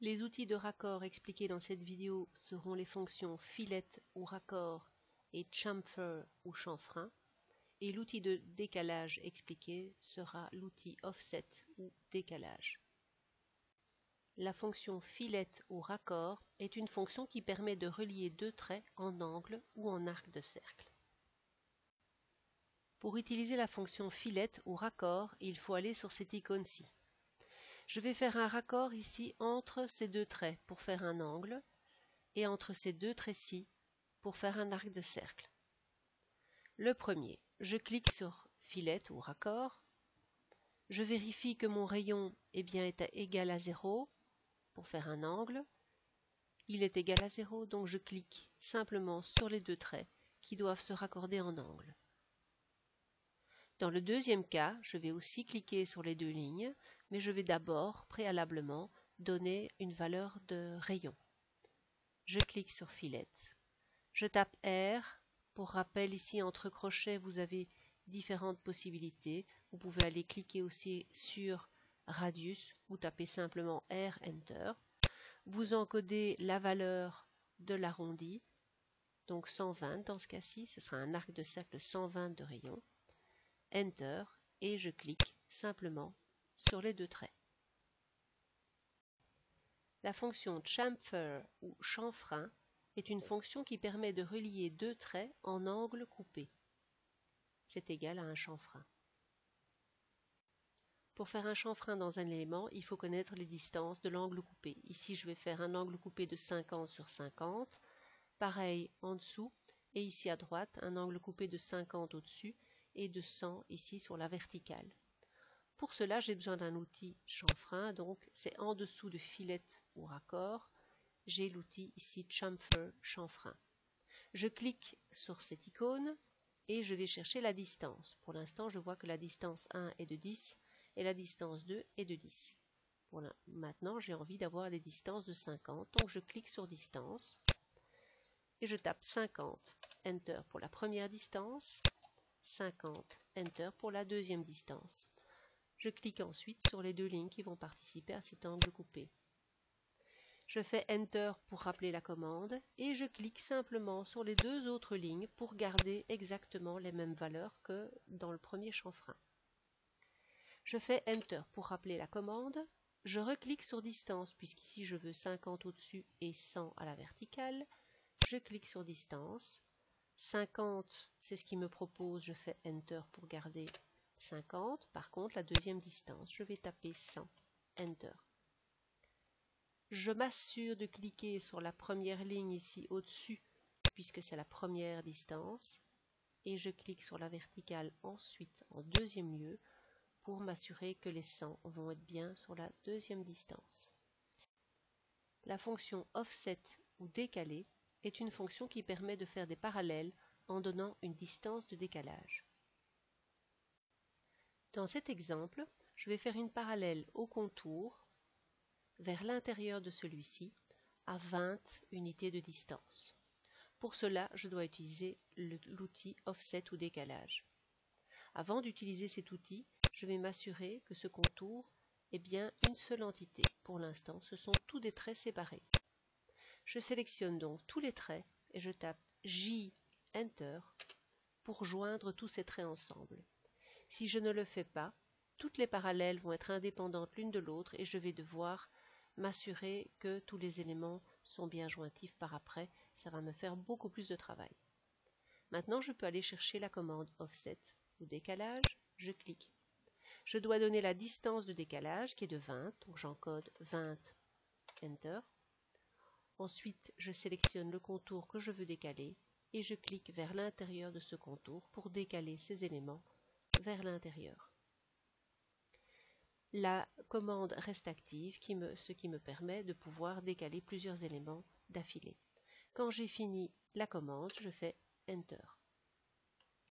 Les outils de raccord expliqués dans cette vidéo seront les fonctions fillet ou raccord et chamfer ou chanfrein, et l'outil de décalage expliqué sera l'outil offset ou décalage. La fonction fillet ou raccord est une fonction qui permet de relier deux traits en angle ou en arc de cercle. Pour utiliser la fonction fillet ou raccord, il faut aller sur cette icône-ci. Je vais faire un raccord ici entre ces deux traits pour faire un angle et entre ces deux traits-ci pour faire un arc de cercle. Le premier, je clique sur fillet ou raccord. Je vérifie que mon rayon est égal à 0 pour faire un angle. Il est égal à 0, donc je clique simplement sur les deux traits qui doivent se raccorder en angle. Dans le deuxième cas, je vais aussi cliquer sur les deux lignes, mais je vais d'abord, préalablement, donner une valeur de rayon. Je clique sur fillet. Je tape R. Pour rappel, ici, entre crochets, vous avez différentes possibilités. Vous pouvez aller cliquer aussi sur radius ou taper simplement R, Enter. Vous encodez la valeur de l'arrondi, donc 120 dans ce cas-ci. Ce sera un arc de cercle 120 de rayon. Enter, et je clique simplement sur les deux traits. La fonction chamfer ou chanfrein est une fonction qui permet de relier deux traits en angle coupé. C'est égal à un chanfrein. Pour faire un chanfrein dans un élément, il faut connaître les distances de l'angle coupé. Ici, je vais faire un angle coupé de 50 sur 50. Pareil en dessous, et ici à droite, un angle coupé de 50 au-dessus et de 100 ici sur la verticale. Pour cela, j'ai besoin d'un outil chanfrein, donc c'est en dessous de fillet ou raccord. J'ai l'outil ici chamfer chanfrein. Je clique sur cette icône et je vais chercher la distance. Pour l'instant, je vois que la distance 1 est de 10 et la distance 2 est de 10. Maintenant, j'ai envie d'avoir des distances de 50, donc je clique sur distance et je tape 50, Enter pour la première distance, 50, Enter pour la deuxième distance. Je clique ensuite sur les deux lignes qui vont participer à cet angle coupé. Je fais Enter pour rappeler la commande et je clique simplement sur les deux autres lignes pour garder exactement les mêmes valeurs que dans le premier chanfrein. Je fais Enter pour rappeler la commande. Je reclique sur distance puisqu'ici je veux 50 au-dessus et 100 à la verticale. Je clique sur distance. 50, c'est ce qu'il me propose. Je fais Enter pour garder 50. Par contre, la deuxième distance, je vais taper 100. Enter. Je m'assure de cliquer sur la première ligne ici au-dessus, puisque c'est la première distance. Et je clique sur la verticale ensuite en deuxième lieu pour m'assurer que les 100 vont être bien sur la deuxième distance. La fonction offset ou décalé est une fonction qui permet de faire des parallèles en donnant une distance de décalage. Dans cet exemple, je vais faire une parallèle au contour vers l'intérieur de celui-ci à 20 unités de distance. Pour cela, je dois utiliser l'outil offset ou décalage. Avant d'utiliser cet outil, je vais m'assurer que ce contour est bien une seule entité. Pour l'instant, ce sont tous des traits séparés. Je sélectionne donc tous les traits et je tape J, Enter, pour joindre tous ces traits ensemble. Si je ne le fais pas, toutes les parallèles vont être indépendantes l'une de l'autre et je vais devoir m'assurer que tous les éléments sont bien jointifs par après. Ça va me faire beaucoup plus de travail. Maintenant, je peux aller chercher la commande Offset ou décalage. Je clique. Je dois donner la distance de décalage qui est de 20, donc j'encode 20, Enter. Ensuite, je sélectionne le contour que je veux décaler et je clique vers l'intérieur de ce contour pour décaler ces éléments vers l'intérieur. La commande reste active, ce qui me permet de pouvoir décaler plusieurs éléments d'affilée. Quand j'ai fini la commande, je fais Enter.